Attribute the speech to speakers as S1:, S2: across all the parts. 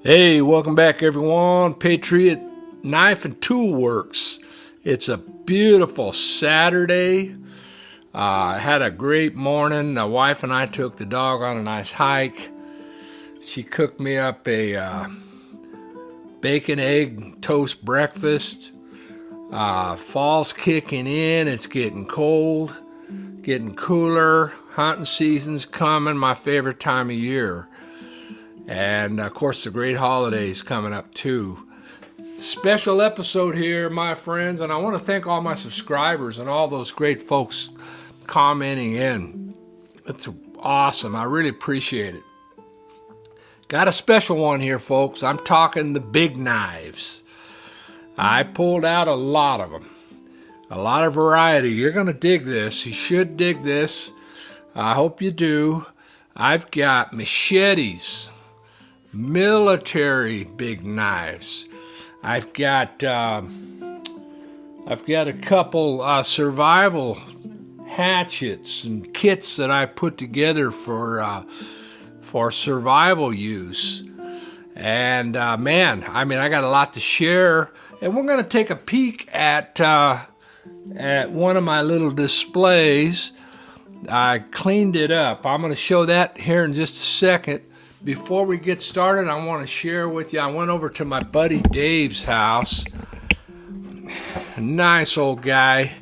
S1: Hey, welcome back everyone. Patriot Knife and Tool Works. It's a beautiful Saturday. I had a great morning. My wife and I took the dog on a nice hike. She cooked me up a bacon, egg, toast breakfast. Fall's kicking in. It's getting cold, getting cooler. Hunting season's coming, my favorite time of year. And of course, the great holidays coming up too. Special episode here, my friends, and I want to thank all my subscribers and all those great folks commenting in. It's awesome. I really appreciate it. Got a special one here, folks. I'm talking the big knives. I pulled out a lot of them. A lot of variety. You're going to dig this. You should dig this. I hope you do. I've got machetes. Military big knives. I've got a couple survival hatchets and kits that I put together for survival use. And man, I got a lot to share. And we're going to take a peek at one of my little displays. I cleaned it up. I'm going to show that here in just a second. Before we get started, I want to share with you, I went over to my buddy Dave's house. Nice old guy.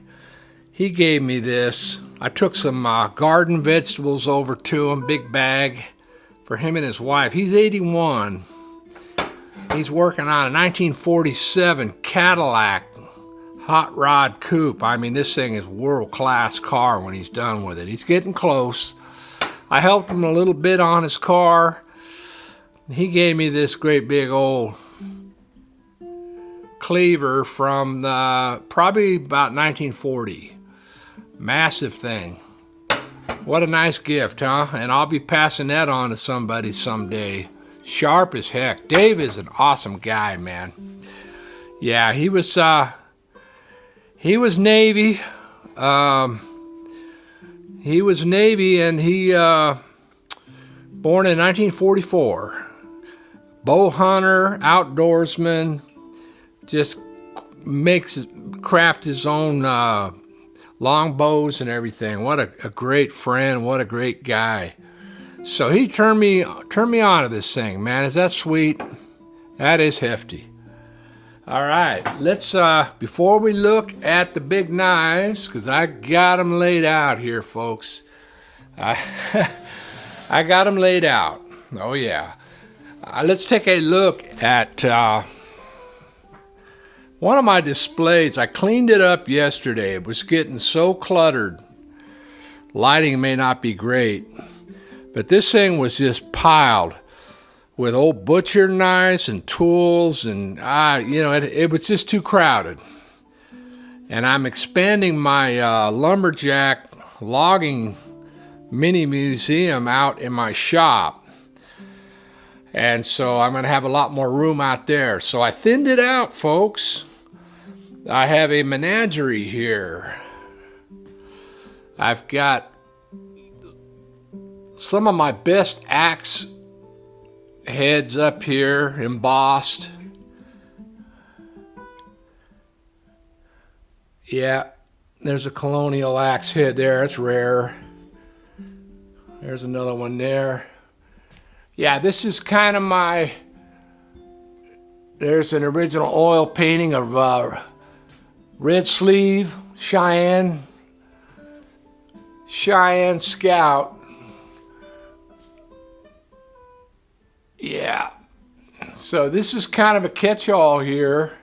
S1: He gave me this. I took some garden vegetables over to him, big bag, for him and his wife. He's 81. He's working on a 1947 Cadillac hot rod coupe. This thing is world-class car when he's done with it. He's getting close. I helped him a little bit on his car. He gave me this great big old cleaver from probably about 1940. Massive thing. What a nice gift, huh? And I'll be passing that on to somebody someday. Sharp as heck. Dave is an awesome guy, man. Yeah, he was Navy. He was Navy, and he born in 1944. Bow hunter, outdoorsman, just craft his own long bows and everything. What a great friend, what a great guy. So he turned me on to this thing, man. Is that sweet? That is hefty. All right, let's, before we look at the big knives, because I got them laid out here, folks. I got them laid out. Oh, yeah. Let's take a look at one of my displays. I cleaned it up yesterday. It was getting so cluttered. Lighting may not be great, but this thing was just piled with old butcher knives and tools, and it was just too crowded. And I'm expanding my lumberjack logging mini museum out in my shop. And so I'm going to have a lot more room out there. So I thinned it out, folks. I have a menagerie here. I've got some of my best axe heads up here, embossed. Yeah, there's a colonial axe head there. It's rare. There's another one there. Yeah, this is kind of there's an original oil painting of Red Sleeve, Cheyenne Scout. Yeah, so this is kind of a catch-all here.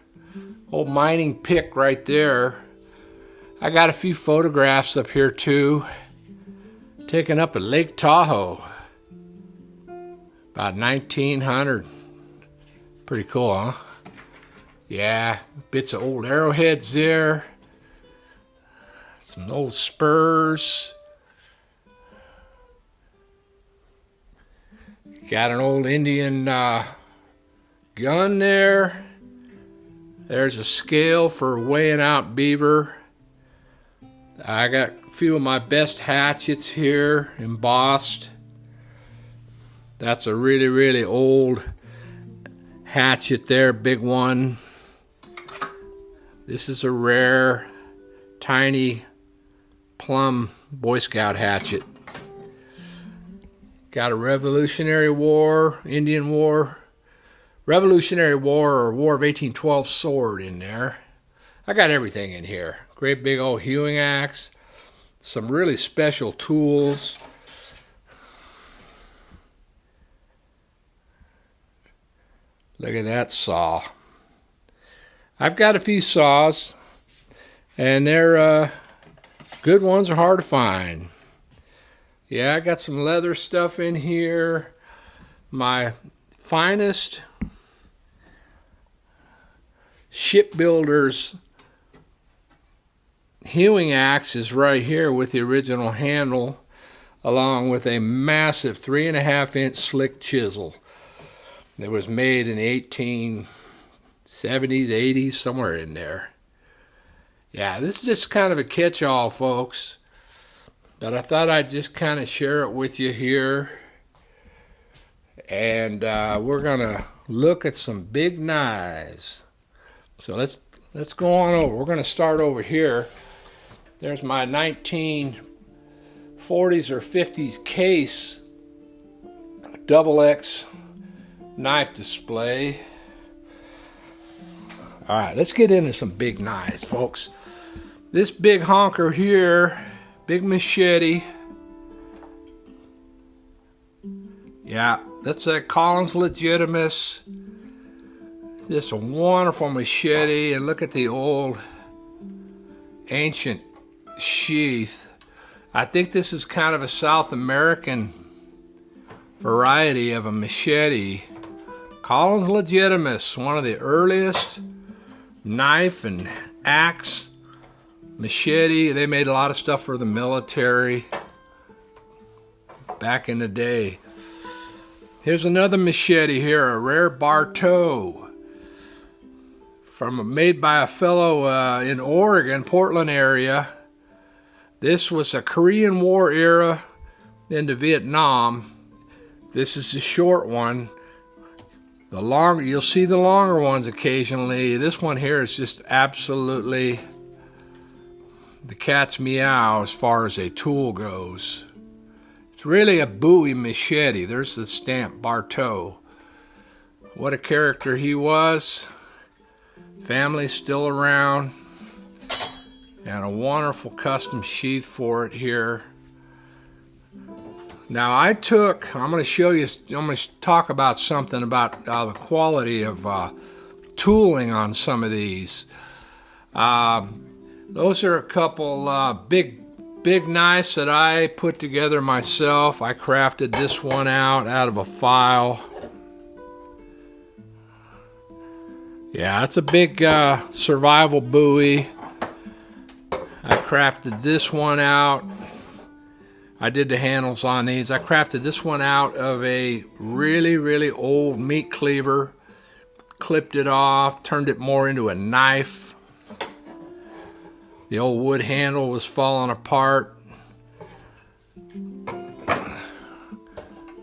S1: Old mining pick right there. I got a few photographs up here too, taken up at Lake Tahoe. About 1900. Pretty cool, huh? Yeah, bits of old arrowheads there. Some old spurs. Got an old Indian gun there. There's a scale for weighing out beaver. I got a few of my best hatchets here, embossed. That's a really, really old hatchet there, big one. This is a rare, tiny plum Boy Scout hatchet. Got a Revolutionary War, Indian War, Revolutionary War or War of 1812 sword in there. I got everything in here. Great big old hewing axe. Some really special tools. Look at that saw. I've got a few saws, and they're good ones are hard to find. Yeah, I got some leather stuff in here. My finest shipbuilder's hewing axe is right here with the original handle, along with a massive 3.5-inch slick chisel that was made in 1870s, 80s, somewhere in there. Yeah, this is just kind of a catch-all, folks. But I thought I'd just kind of share it with you here. And we're going to look at some big knives. So let's go on over. We're going to start over here. There's my 1940s or 50s case XX knife display. All right, let's get into some big knives, folks. This big honker here, big machete. Yeah, that's a Collins Legitimus. Just a wonderful machete, and look at the old ancient sheath. I think this is kind of a South American variety of a machete. Collins Legitimus, one of the earliest knife and axe machete. They made a lot of stuff for the military back in the day. Here's another machete here, a rare Bartow, made by a fellow in Oregon, Portland area. This was a Korean War era into Vietnam. This is the short one. The longer, you'll see the longer ones occasionally. This one here is just absolutely the cat's meow as far as a tool goes. It's really a Bowie machete. There's the stamp Bartow. What a character he was. Family's still around. And a wonderful custom sheath for it here. Now I'm going to show you, I'm going to talk about something about the quality of tooling on some of these. Those are a couple big knives that I put together myself. I crafted this one out of a file. Yeah, it's a big survival Bowie. I crafted this one out. I did the handles on these. I crafted this one out of a really, really old meat cleaver. Clipped it off, turned it more into a knife. The old wood handle was falling apart.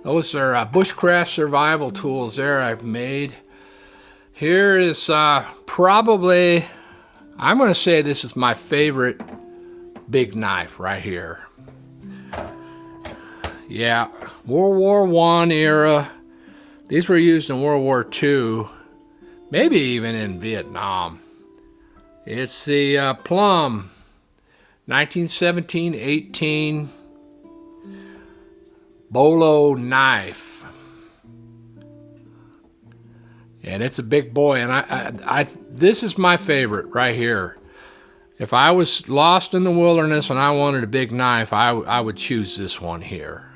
S1: Those are bushcraft survival tools there I've made. Here is probably, I'm going to say this is my favorite big knife right here. Yeah, World War I era. These were used in World War II, maybe even in Vietnam. It's the Plum 1917-18 Bolo knife. And it's a big boy, and this is my favorite right here. If I was lost in the wilderness and I wanted a big knife, I would choose this one here.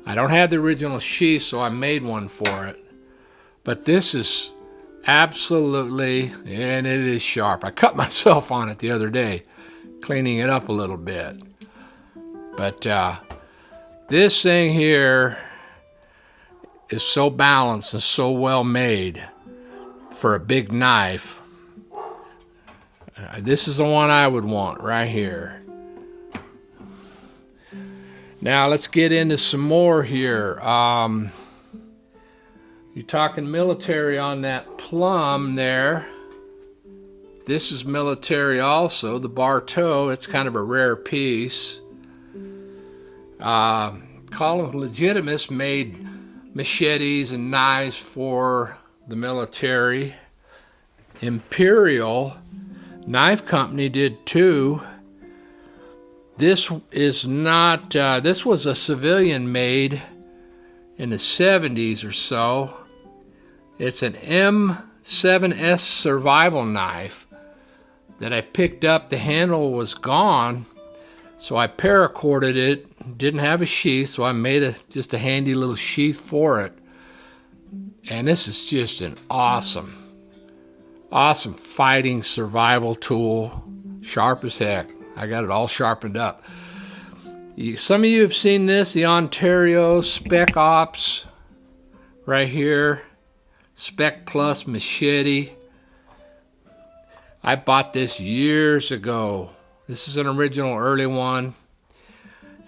S1: I don't have the original sheath, so I made one for it. But this is absolutely, and it is sharp. I cut myself on it the other day, cleaning it up a little bit. But this thing here is so balanced and so well made for a big knife. This is the one I would want right here. Now let's get into some more here. You're talking military on that plum there. This is military also, the Bartow. It's kind of a rare piece. Colin Legitimus made machetes and knives for the military. Imperial Knife Company did too. This is not, this was a civilian made in the 70s or so. It's an M7S survival knife that I picked up. The handle was gone, so I paracorded it. Didn't have a sheath, so I made just a handy little sheath for it. And this is just an awesome fighting survival tool. Sharp as heck. I got it all sharpened up. Some of you have seen this, the Ontario Spec Ops right here. Spec Plus Machete. I bought this years ago. This is an original early one.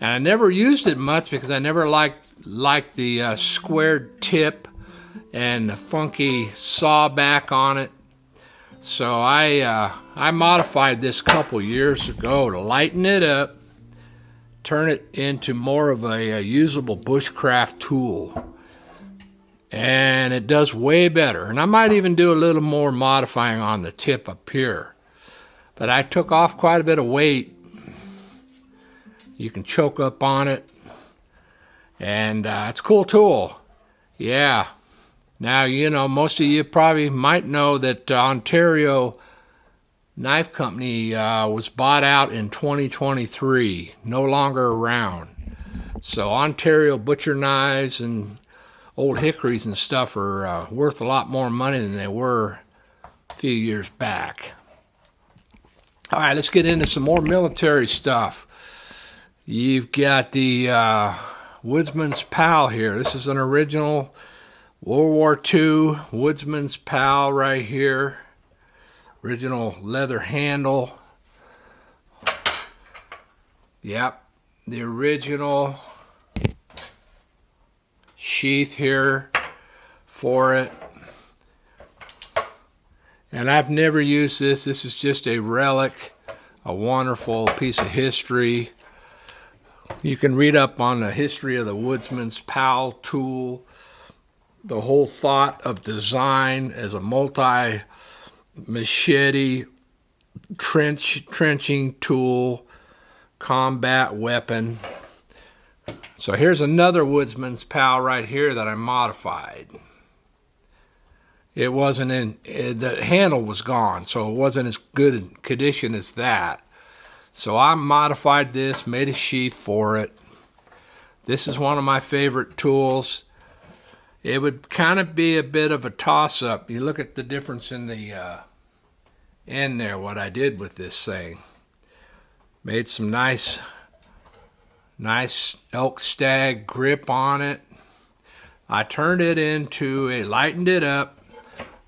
S1: And I never used it much because I never liked the squared tip and the funky saw back on it. So I modified this a couple years ago to lighten it up, turn it into more of a usable bushcraft tool. And it does way better. And I might even do a little more modifying on the tip up here. But I took off quite a bit of weight. You can choke up on it. And it's a cool tool. Yeah. Now, you know, most of you probably might know that Ontario Knife Company was bought out in 2023. No longer around. So Ontario butcher knives and old hickories and stuff are worth a lot more money than they were a few years back. All right, let's get into some more military stuff. You've got the Woodsman's Pal here. This is an original World War II Woodsman's Pal right here. Original leather handle. Yep, the original sheath here for it. And I've never used this. This is just a relic, a wonderful piece of history. You can read up on the history of the Woodsman's Pal tool, the whole thought of design as a multi-machete trenching tool, combat weapon. So here's another Woodsman's Pal right here that I modified. It wasn't the handle was gone, so it wasn't as good in condition as that. So I modified this, made a sheath for it. This is one of my favorite tools. It would kind of be a bit of a toss-up. You look at the difference in the end there, what I did with this thing. Made some nice elk stag grip on it. I lightened it up,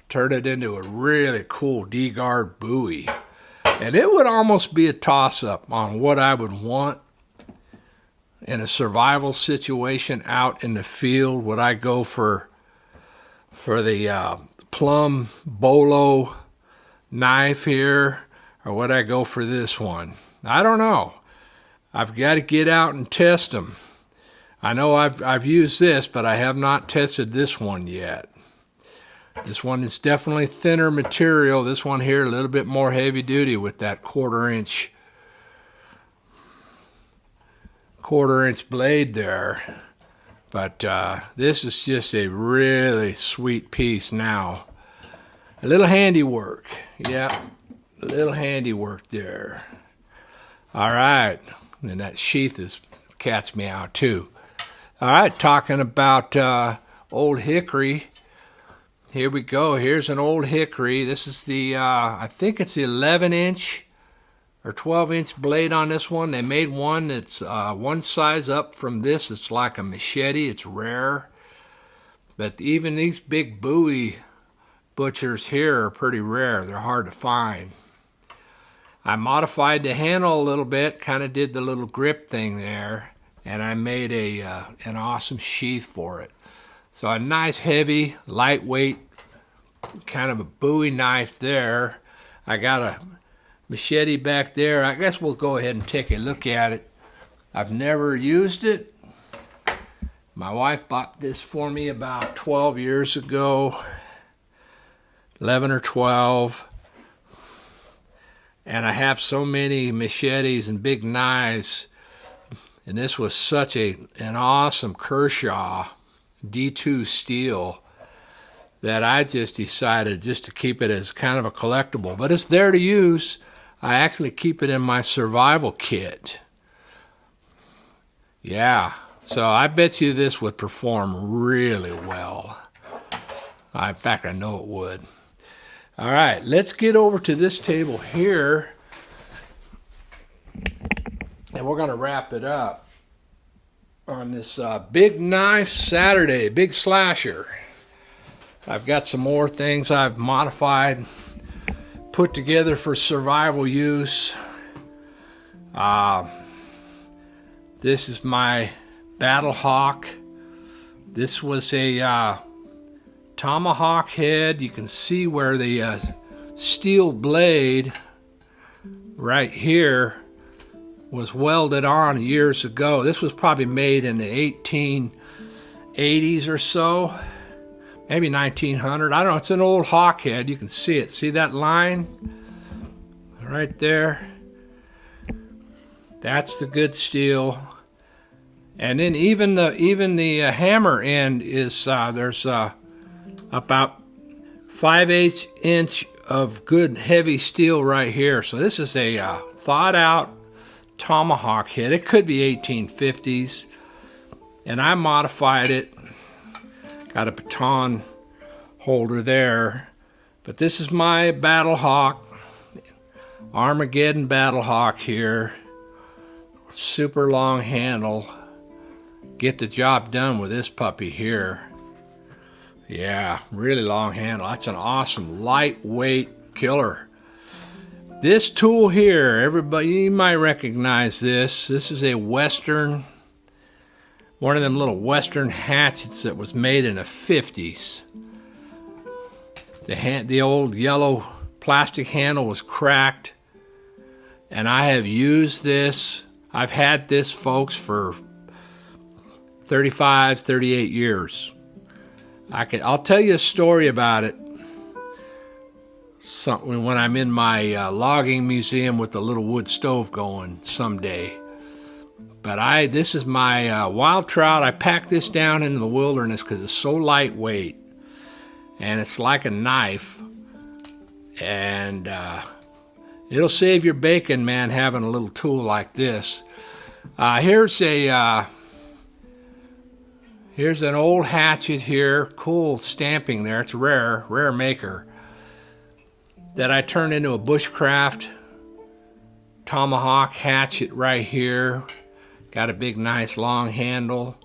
S1: turned it into a really cool D-guard buoy. And it would almost be a toss-up on what I would want in a survival situation out in the field. Would I go for the plum bolo knife here, or would I go for this one? I don't know. I've got to get out and test them. I know I've used this, but I have not tested this one yet. This one is definitely thinner material. This one here a little bit more heavy duty with that quarter inch blade there. But this is just a really sweet piece now. A little handiwork. Yeah, a little handiwork there. All right. And that sheath is cat's meow too. All right, talking about old hickory. Here we go. Here's an old hickory. This is the, I think it's the 11-inch or 12-inch blade on this one. They made one that's one size up from this. It's like a machete. It's rare. But even these big Bowie butchers here are pretty rare. They're hard to find. I modified the handle a little bit, kind of did the little grip thing there, and I made an awesome sheath for it. So a nice, heavy, lightweight, kind of a Bowie knife there. I got a machete back there. I guess we'll go ahead and take a look at it. I've never used it. My wife bought this for me about 12 years ago, 11 or 12. And I have so many machetes and big knives. And this was such an awesome Kershaw D2 steel that I just decided just to keep it as kind of a collectible. But it's there to use. I actually keep it in my survival kit. Yeah, so I bet you this would perform really well. In fact, I know it would. All right, let's get over to this table here, and we're going to wrap it up on this Big Knife Saturday, Big Slasher. I've got some more things I've modified, put together for survival use. This is my Battle Hawk. This was a tomahawk head. You can see where the steel blade right here was welded on years ago. This was probably made in the 1880s or so, maybe 1900. I don't know. It's an old hawk head. You can see it. See that line right there? That's the good steel. And then even the hammer end is there's about 5/8 inch of good heavy steel right here. So this is a thought out tomahawk head. It could be 1850s, and I modified it. Got a baton holder there, but this is my Battle Hawk, Armageddon Battle Hawk here. Super long handle. Get the job done with this puppy here. Yeah, really long handle. That's an awesome lightweight killer. This tool here, everybody, you might recognize this. This is a Western, one of them little Western hatchets that was made in the 50s. The old yellow plastic handle was cracked, and I have used this. I've had this, folks, for 35, 38 years. I'll tell you a story about it when I'm in my logging museum with the little wood stove going someday. But this is my wild trout. I packed this down into the wilderness because it's so lightweight, and it's like a knife, and it'll save your bacon, man, having a little tool like this. Here's an old hatchet here, cool stamping there. It's rare maker, that I turned into a bushcraft tomahawk hatchet right here. Got a big, nice long handle.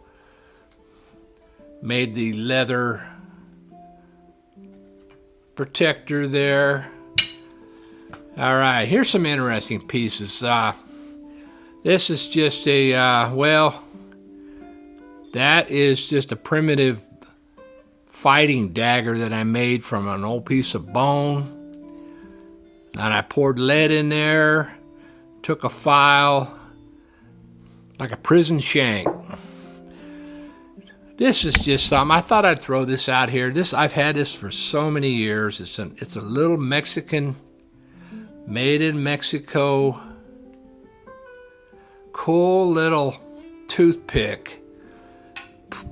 S1: Made the leather protector there. All right, here's some interesting pieces. This is just that is just a primitive fighting dagger that I made from an old piece of bone. And I poured lead in there, took a file, like a prison shank. This is just something. I thought I'd throw this out here. I've had this for so many years. It's a little Mexican, made in Mexico, cool little toothpick.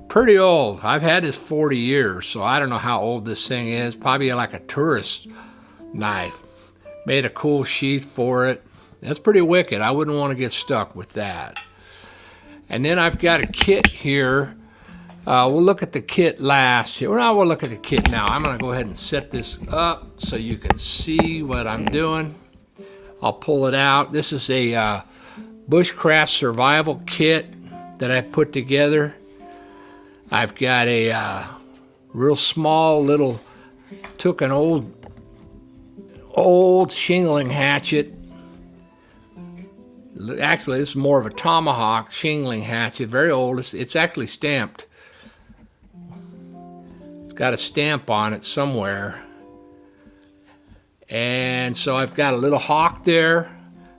S1: Pretty old. I've had this 40 years, so I don't know how old this thing is. Probably like a tourist knife. Made a cool sheath for it. That's pretty wicked. I wouldn't want to get stuck with that. And then I've got a kit here. We'll look at the kit last. Well, we'll look at the kit now. I'm going to go ahead and set this up so you can see what I'm doing. I'll pull it out. This is a bushcraft survival kit that I put together. I've got a real small little, took an old shingling hatchet. Actually, this is more of a tomahawk shingling hatchet, very old. It's actually stamped got a stamp on it somewhere. And so I've got a little hawk there,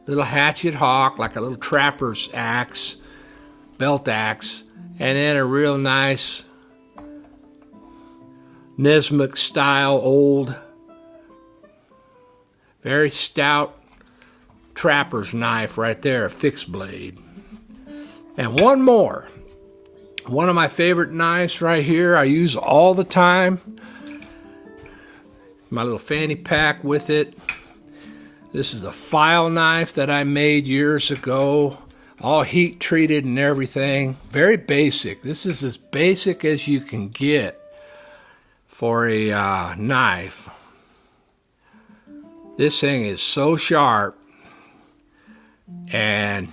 S1: little hatchet hawk, like a little trapper's axe, belt axe, and then a real nice Nesmith style old, very stout trapper's knife right there, a fixed blade. And one more. One of my favorite knives right here, I use all the time. My little fanny pack with it. This is a file knife that I made years ago, all heat treated and everything. Very basic. This is as basic as you can get for a knife. This thing is so sharp, and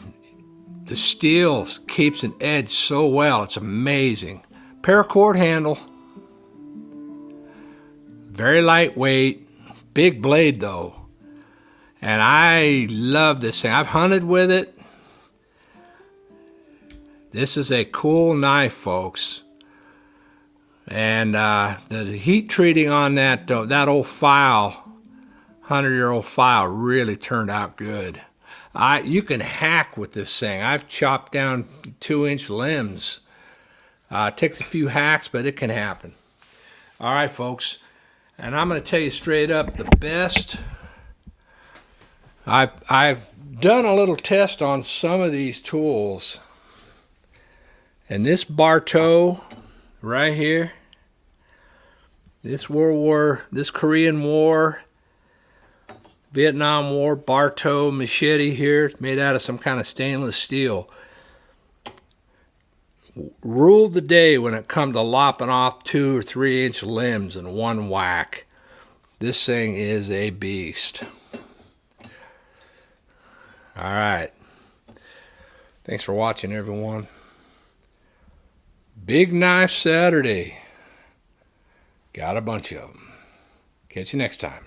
S1: the steel keeps an edge so well. It's amazing. Paracord handle. Very lightweight, big blade though. And I love this thing. I've hunted with it. This is a cool knife, folks. And the heat treating on that old file, 100-year-old file, really turned out good. You can hack with this thing. I've chopped down 2-inch limbs. It takes a few hacks, but it can happen. All right, folks. And I'm going to tell you straight up, the best. I've done a little test on some of these tools. And this Bartow right here, this Korean War, Vietnam War Bartow machete here, it's made out of some kind of stainless steel, ruled the day when it come to lopping off 2 or 3 inch limbs in one whack. This thing is a beast. All right. Thanks for watching, everyone. Big Knife Saturday. Got a bunch of them. Catch you next time.